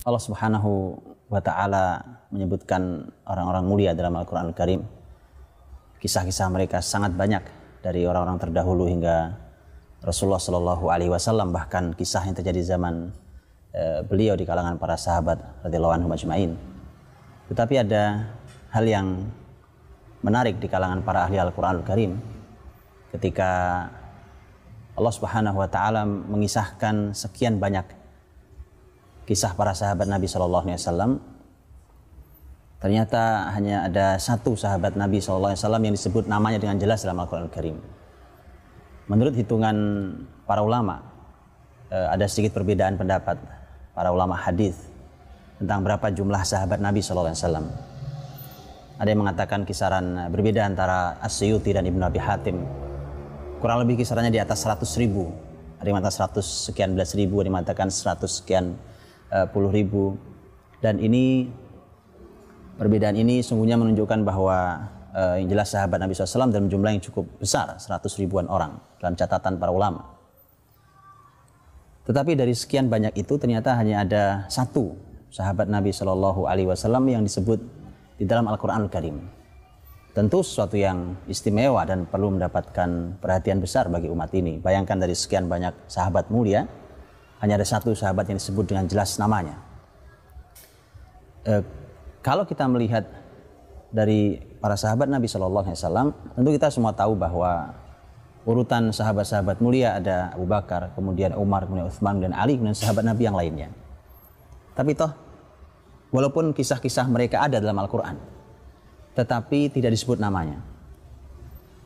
Allah Subhanahu wa Ta'ala menyebutkan orang-orang mulia dalam Al-Quran Al-Karim. Kisah-kisah mereka sangat banyak dari orang-orang terdahulu hingga Rasulullah Shallallahu Alaihi Wasallam, bahkan kisah yang terjadi zaman beliau di kalangan para sahabat radhiyallahu anhum ajma'in. Tetapi ada hal yang menarik di kalangan para ahli Al-Quran Al-Karim ketika Allah Subhanahu wa Ta'ala mengisahkan sekian banyak kisah para sahabat Nabi Shallallahu Alaihi Wasallam. Ternyata hanya ada satu sahabat Nabi Shallallahu Alaihi Wasallam yang disebut namanya dengan jelas dalam Al-Quran Al-Karim. Menurut hitungan para ulama, ada sedikit perbedaan pendapat para ulama hadis tentang berapa jumlah sahabat Nabi Shallallahu Alaihi Wasallam. Ada yang mengatakan kisaran berbeda antara As-Suyuti dan Ibnu Abi Hatim. Kurang lebih kisarannya di atas 100.000. Ada yang mengatakan 100 sekian belas ribu, ada yang mengatakan 100 sekian puluh ribu. Dan ini, perbedaan ini sungguhnya menunjukkan bahwa yang jelas sahabat Nabi SAW dalam jumlah yang cukup besar, 100 ribuan orang dalam catatan para ulama. Tetapi dari sekian banyak itu ternyata hanya ada satu sahabat Nabi Shallallahu Alaihi Wasallam yang disebut di dalam Al-Quran Al-Karim. Tentu sesuatu yang istimewa dan perlu mendapatkan perhatian besar bagi umat ini. Bayangkan dari sekian banyak sahabat mulia, hanya ada satu sahabat yang disebut dengan jelas namanya. Kalau kita melihat dari para sahabat Nabi Shallallahu Alaihi Wasallam, tentu kita semua tahu bahwa urutan sahabat-sahabat mulia ada Abu Bakar, kemudian Umar, kemudian Utsman, dan Ali, kemudian sahabat Nabi yang lainnya. Tapi toh, walaupun kisah-kisah mereka ada dalam Al-Quran, tetapi tidak disebut namanya.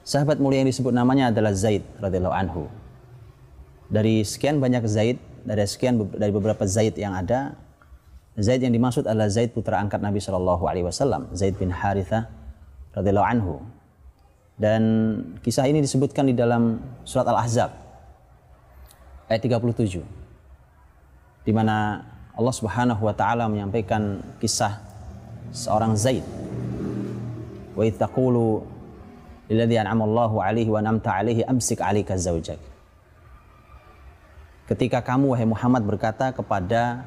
Sahabat mulia yang disebut namanya adalah Zaid radhiyallahu anhu. Dari sekian banyak Zaid, dari beberapa Zaid yang ada, Zaid yang dimaksud adalah Zaid putra angkat Nabi Shallallahu Alaihi Wasallam, Zaid bin Harithah radhiyallahu anhu. Dan kisah ini disebutkan di dalam surat Al-Ahzab ayat 37, di mana Allah Subhanahu wa Ta'ala menyampaikan kisah seorang Zaid. Wa idh taqulu lilladzi an'ama Allahu 'alaihi wa an'amta 'alaihi amsik 'alaika zawjak. Ketika kamu wahai Muhammad berkata kepada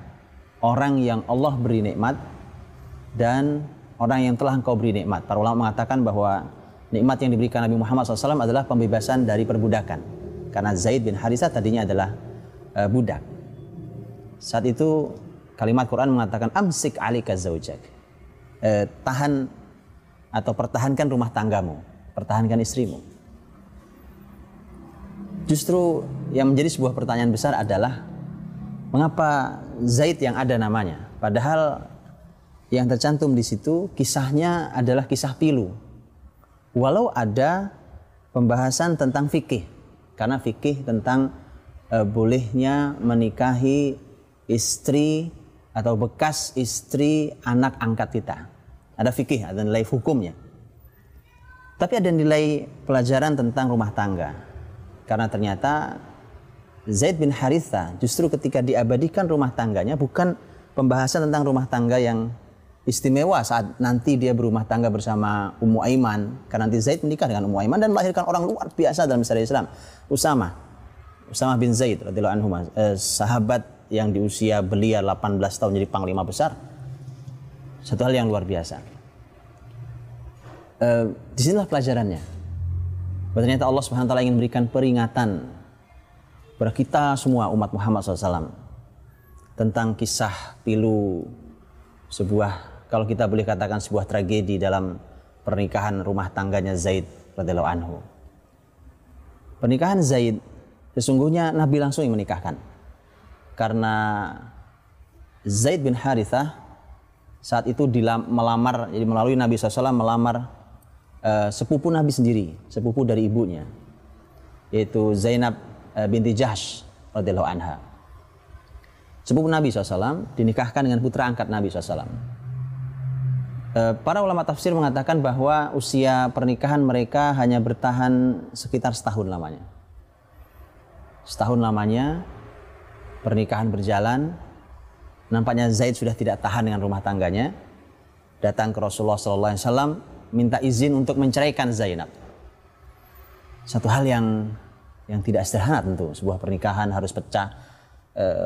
orang yang Allah beri nikmat dan orang yang telah engkau beri nikmat. Para ulama mengatakan bahwa nikmat yang diberikan Nabi Muhammad SAW adalah pembebasan dari perbudakan, karena Zaid bin Harithah tadinya adalah budak. Saat itu kalimat Quran mengatakan amsik 'alaika zawjak. Tahan atau pertahankan rumah tanggamu, pertahankan istrimu. Justru yang menjadi sebuah pertanyaan besar adalah mengapa Zaid yang ada namanya, padahal yang tercantum di situ kisahnya adalah kisah pilu. Walau ada pembahasan tentang fikih, karena fikih tentang bolehnya menikahi istri atau bekas istri anak angkat kita. Ada fikih, ada nilai hukumnya. Tapi ada nilai pelajaran tentang rumah tangga. Karena ternyata Zaid bin Harithah justru ketika diabadikan rumah tangganya bukan pembahasan tentang rumah tangga yang istimewa saat nanti dia berumah tangga bersama Ummu Aiman. Karena nanti Zaid menikah dengan Ummu Aiman dan melahirkan orang luar biasa dalam sejarah Islam. Usamah bin Zaid radhiyallahu anhu, sahabat yang di usia belia 18 tahun jadi panglima besar. Satu hal yang luar biasa. Disinilah pelajarannya. Ternyata Allah Subhanahu wa Ta'ala ingin memberikan peringatan kepada kita semua umat Muhammad SAW tentang kisah pilu, sebuah, kalau kita boleh katakan sebuah tragedi dalam pernikahan rumah tangganya Zaid radhiyallahu anhu. Pernikahan Zaid sesungguhnya Nabi langsung yang menikahkan, karena Zaid bin Harithah saat itu melamar, jadi melalui Nabi SAW melamar sepupu Nabi sendiri, sepupu dari ibunya, yaitu Zainab binti Jahsh radhiyallahu anha. Sepupu Nabi SAW dinikahkan dengan putra angkat Nabi SAW. Para ulama tafsir mengatakan bahwa usia pernikahan mereka hanya bertahan sekitar setahun lamanya. Setahun lamanya pernikahan berjalan. Nampaknya Zaid sudah tidak tahan dengan rumah tangganya. Datang ke Rasulullah SAW minta izin untuk menceraikan Zainab. Satu hal yang tidak sederhana tentu. Sebuah pernikahan harus pecah,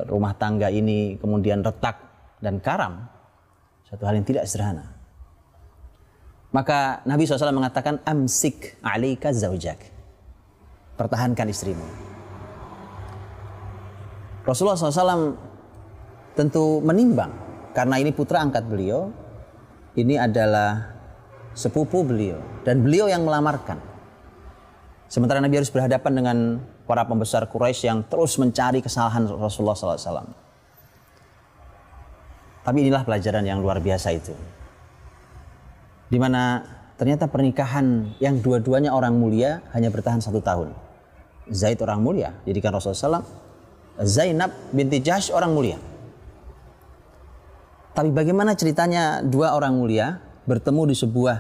rumah tangga ini kemudian retak dan karam, satu hal yang tidak sederhana. Maka Nabi SAW mengatakan, amsik alika zaujak, pertahankan istrimu. Rasulullah SAW tentu menimbang, karena ini putra angkat beliau, ini adalah sepupu beliau, dan beliau yang melamarkan. Sementara Nabi harus berhadapan dengan para pembesar Quraisy yang terus mencari kesalahan Rasulullah SAW. Tapi inilah pelajaran yang luar biasa itu, di mana ternyata pernikahan yang dua-duanya orang mulia hanya bertahan 1 tahun. Zaid orang mulia, didikan Rasulullah SAW. Zainab binti Jahsy orang mulia. Tapi bagaimana ceritanya dua orang mulia bertemu di sebuah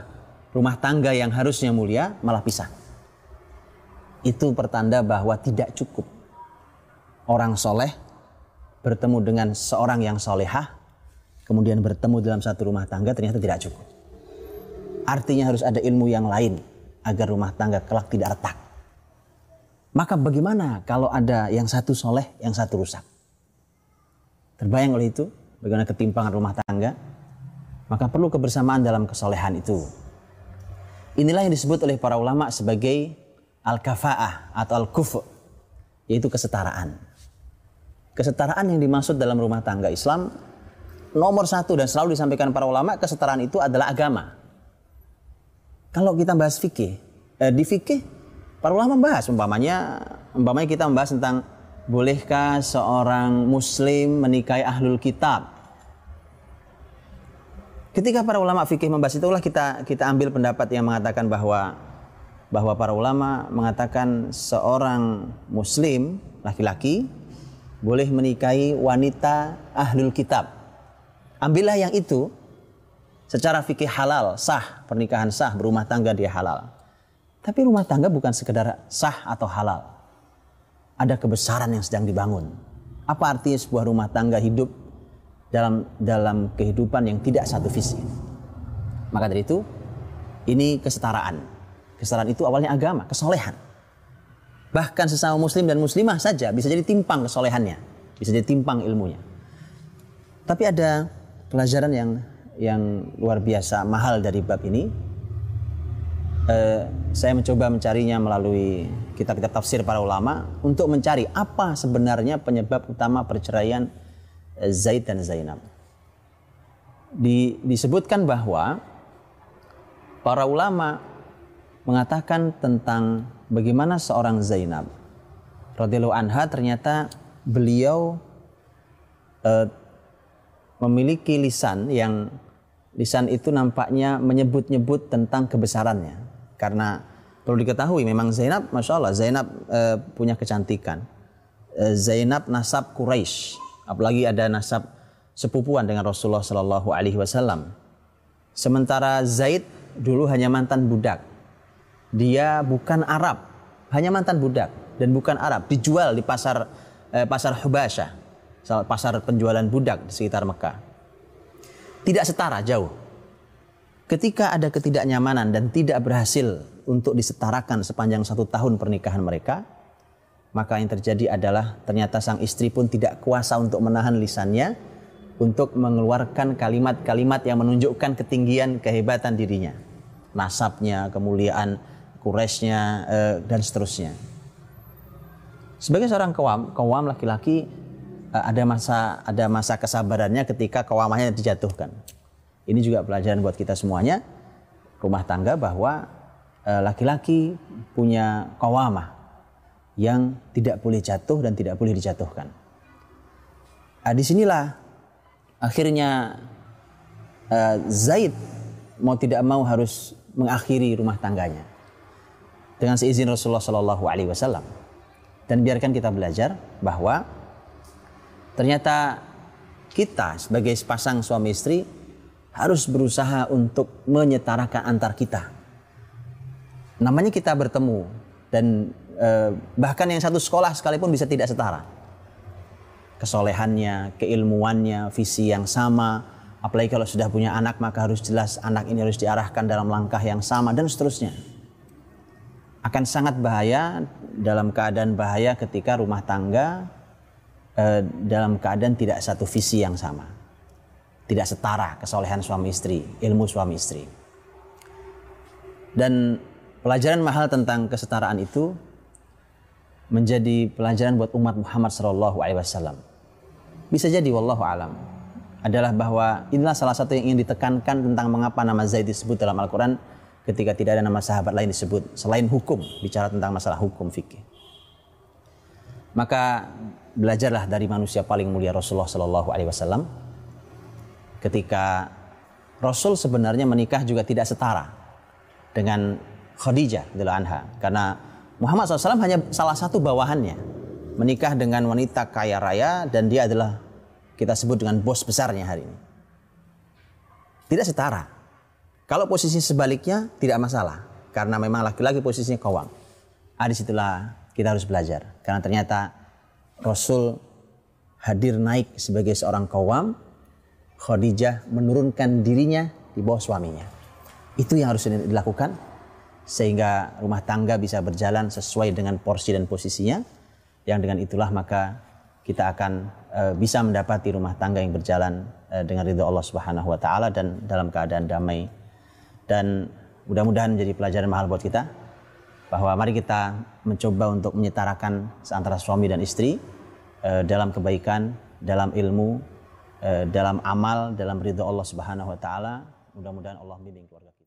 rumah tangga yang harusnya mulia malah pisah? Itu pertanda bahwa tidak cukup orang soleh bertemu dengan seorang yang solehah, kemudian bertemu dalam satu rumah tangga, ternyata tidak cukup. Artinya harus ada ilmu yang lain agar rumah tangga kelak tidak retak. Maka bagaimana kalau ada yang satu soleh, yang satu rusak? Terbayang oleh itu bagaimana ketimpangan rumah tangga? Maka perlu kebersamaan dalam kesolehan itu. Inilah yang disebut oleh para ulama sebagai al-kafa'ah atau al-kufu', yaitu kesetaraan. Kesetaraan yang dimaksud dalam rumah tangga Islam nomor 1 dan selalu disampaikan para ulama, kesetaraan itu adalah agama. Kalau kita bahas fikih, di fikih para ulama membahas, umpamanya kita membahas tentang bolehkah seorang muslim menikahi ahlul kitab. Ketika para ulama fikih membahas itulah kita ambil pendapat yang mengatakan bahwa para ulama mengatakan seorang muslim laki-laki boleh menikahi wanita ahlul kitab. Ambillah yang itu, secara fikih halal, sah, pernikahan sah, berumah tangga dia halal. Tapi rumah tangga bukan sekedar sah atau halal. Ada kebesaran yang sedang dibangun. Apa artinya sebuah rumah tangga hidup dalam kehidupan yang tidak satu visi? Maka dari itu, ini kesetaraan. Kesetaraan itu awalnya agama, kesolehan. Bahkan sesama muslim dan muslimah saja bisa jadi timpang kesolehannya, bisa jadi timpang ilmunya. Tapi ada pelajaran yang luar biasa mahal dari bab ini. Saya mencoba mencarinya melalui kitab-kitab tafsir para ulama untuk mencari apa sebenarnya penyebab utama perceraian Zaid dan Zainab. Disebutkan bahwa para ulama mengatakan tentang bagaimana seorang Zainab radhiyallahu anha, ternyata beliau memiliki lisan itu nampaknya menyebut-nyebut tentang kebesarannya. Karena perlu diketahui memang Zainab, Masya Allah, Zainab punya kecantikan. Zainab nasab Quraisy, apalagi ada nasab sepupuan dengan Rasulullah Sallallahu Alaihi Wasallam. Sementara Zaid dulu hanya mantan budak. Dia bukan Arab, hanya mantan budak dan bukan Arab. Dijual di pasar Hubasyah, pasar penjualan budak di sekitar Mekah. Tidak setara, jauh. Ketika ada ketidaknyamanan dan tidak berhasil untuk disetarakan sepanjang 1 tahun pernikahan mereka, maka yang terjadi adalah ternyata sang istri pun tidak kuasa untuk menahan lisannya untuk mengeluarkan kalimat-kalimat yang menunjukkan ketinggian kehebatan dirinya, nasabnya, kemuliaan Quraisynya, dan seterusnya. Sebagai seorang kawam laki-laki, ada masa kesabarannya ketika kawamahnya dijatuhkan. Ini juga pelajaran buat kita semuanya, rumah tangga, bahwa laki-laki punya qawamah yang tidak boleh jatuh dan tidak boleh dijatuhkan. Disinilah akhirnya Zaid mau tidak mau harus mengakhiri rumah tangganya dengan seizin Rasulullah Sallallahu Alaihi Wasallam. Dan biarkan kita belajar bahwa ternyata kita sebagai sepasang suami istri harus berusaha untuk menyetarakan antar kita. Namanya kita bertemu dan bahkan yang satu sekolah sekalipun bisa tidak setara. Kesolehannya, keilmuannya, visi yang sama. Apalagi kalau sudah punya anak, maka harus jelas anak ini harus diarahkan dalam langkah yang sama dan seterusnya. Akan sangat bahaya, dalam keadaan bahaya ketika rumah tangga dalam keadaan tidak satu visi yang sama. tidak setara kesolehan suami istri, ilmu suami istri. Dan pelajaran mahal tentang kesetaraan itu menjadi pelajaran buat umat Muhammad SAW. Bisa jadi wallahu alam adalah bahwa inilah salah satu yang ingin ditekankan tentang mengapa nama Zaid disebut dalam Al-Quran ketika tidak ada nama sahabat lain disebut selain hukum, bicara tentang masalah hukum fikih. Maka belajarlah dari manusia paling mulia Rasulullah SAW. Ketika Rasul sebenarnya menikah juga tidak setara dengan Khadijah radhiyallahu anha, karena Muhammad SAW hanya salah satu bawahannya, menikah dengan wanita kaya raya dan dia adalah kita sebut dengan bos besarnya hari ini. Tidak setara. Kalau posisi sebaliknya tidak masalah, karena memang laki-laki posisinya qawwam. Disitulah kita harus belajar, karena ternyata Rasul hadir naik sebagai seorang qawwam, Khadijah menurunkan dirinya di bawah suaminya. Itu yang harus dilakukan sehingga rumah tangga bisa berjalan sesuai dengan porsi dan posisinya. Yang dengan itulah maka kita akan bisa mendapati rumah tangga yang berjalan dengan ridha Allah Subhanahu wa taala dan dalam keadaan damai. Dan mudah-mudahan menjadi pelajaran mahal buat kita bahwa mari kita mencoba untuk menyetarakan antara suami dan istri dalam kebaikan, dalam ilmu, dalam amal, dalam ridha Allah Subhanahu wa taala. Mudah-mudahan Allah membimbing keluarga kita.